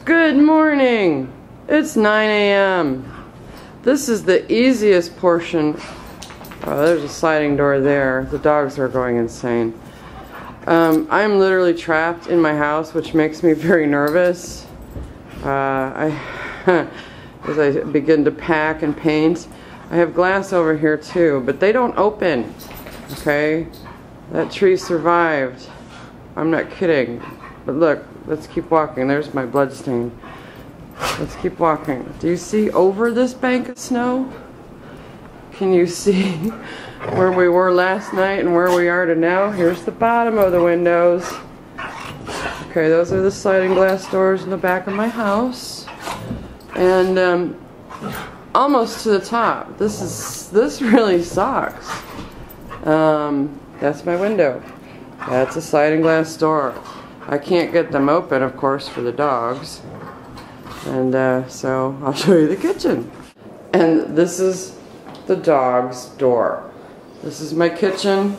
Good morning. It's 9 a.m. This is the easiest portion. Oh, there's a sliding door there. The dogs are going insane. I'm literally trapped in my house, which makes me very nervous. As I begin to pack and paint. I have glass over here too, but they don't open. Okay? That tree survived. I'm not kidding. But look, let's keep walking. There's my blood stain. Let's keep walking. Do you see over this bank of snow? Can you see where we were last night and where we are to now? Here's the bottom of the windows. Okay, those are the sliding glass doors in the back of my house. And almost to the top. This really sucks. That's my window. That's a sliding glass door. I can't get them open, of course, for the dogs. And so I'll show you the kitchen. And this is the dog's door. This is my kitchen.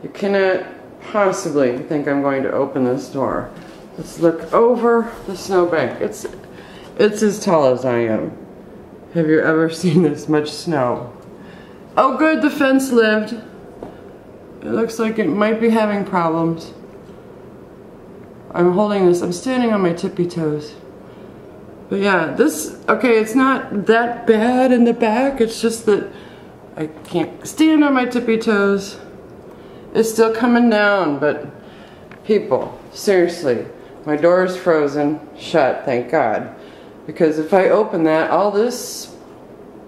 You cannot possibly think I'm going to open this door. Let's look over the snowbank. It's as tall as I am. Have you ever seen this much snow? Oh good, the fence lived. It looks like it might be having problems. I'm holding this, I'm standing on my tippy toes. But yeah, okay, it's not that bad in the back, it's just that I can't stand on my tippy toes. It's still coming down, but people, seriously, my door is frozen, shut, thank God. Because if I open that, all this,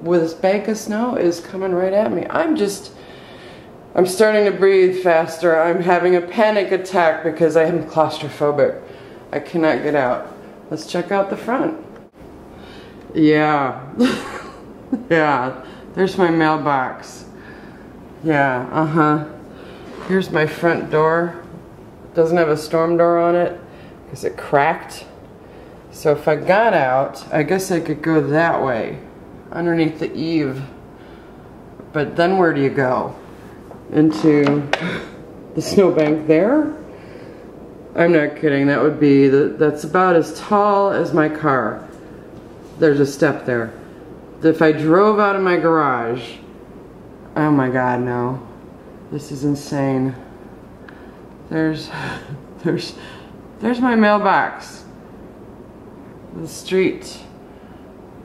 with this bank of snow, is coming right at me. I'm starting to breathe faster. I'm having a panic attack because I am claustrophobic. I cannot get out. Let's check out the front. Yeah. Yeah. There's my mailbox. Yeah, Here's my front door. It doesn't have a storm door on it because it cracked. So if I got out, I guess I could go that way, underneath the eave. But then where do you go? Into the snowbank there? I'm not kidding, that would be, that's about as tall as my car. There's a step there. If I drove out of my garage, oh my God, no. This is insane. There's my mailbox. The street.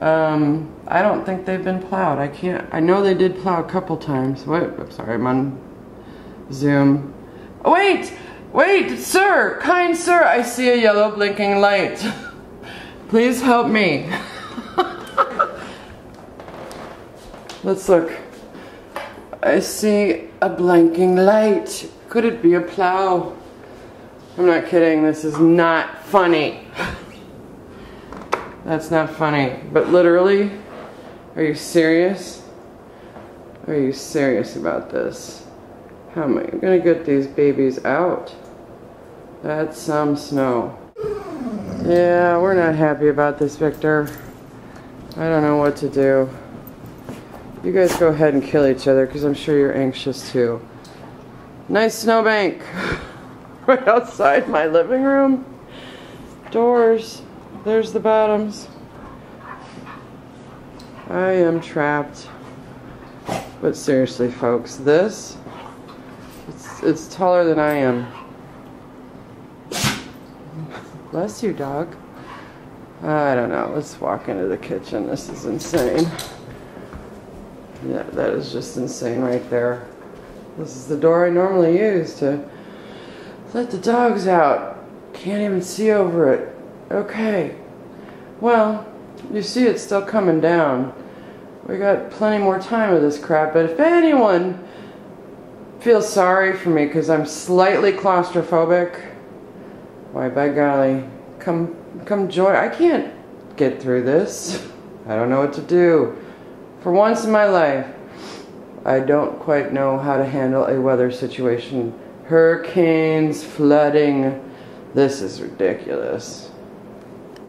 I don't think they've been plowed. I know they did plow a couple times. What? I'm sorry, I'm on Zoom. Oh, wait, sir, kind sir, I see a yellow blinking light. Please help me. Let's look. I see a blinking light. Could it be a plow? I'm not kidding, this is not funny. That's not funny, but literally, are you serious? Are you serious about this? How am I gonna get these babies out? That's some snow. Yeah, we're not happy about this, Victor. I don't know what to do. You guys go ahead and kill each other because I'm sure you're anxious too. Nice snowbank right outside my living room. Doors. There's the bottoms. I am trapped. But seriously, folks, it's taller than I am. Bless you, dog. I don't know. Let's walk into the kitchen. This is insane. Yeah, that is just insane right there. This is the door I normally use to let the dogs out. Can't even see over it. Okay, well, you see it's still coming down. We got plenty more time of this crap, but if anyone feels sorry for me because I'm slightly claustrophobic, why, by golly, come join. I can't get through this. I don't know what to do. For once in my life, I don't quite know how to handle a weather situation. Hurricanes, flooding, this is ridiculous.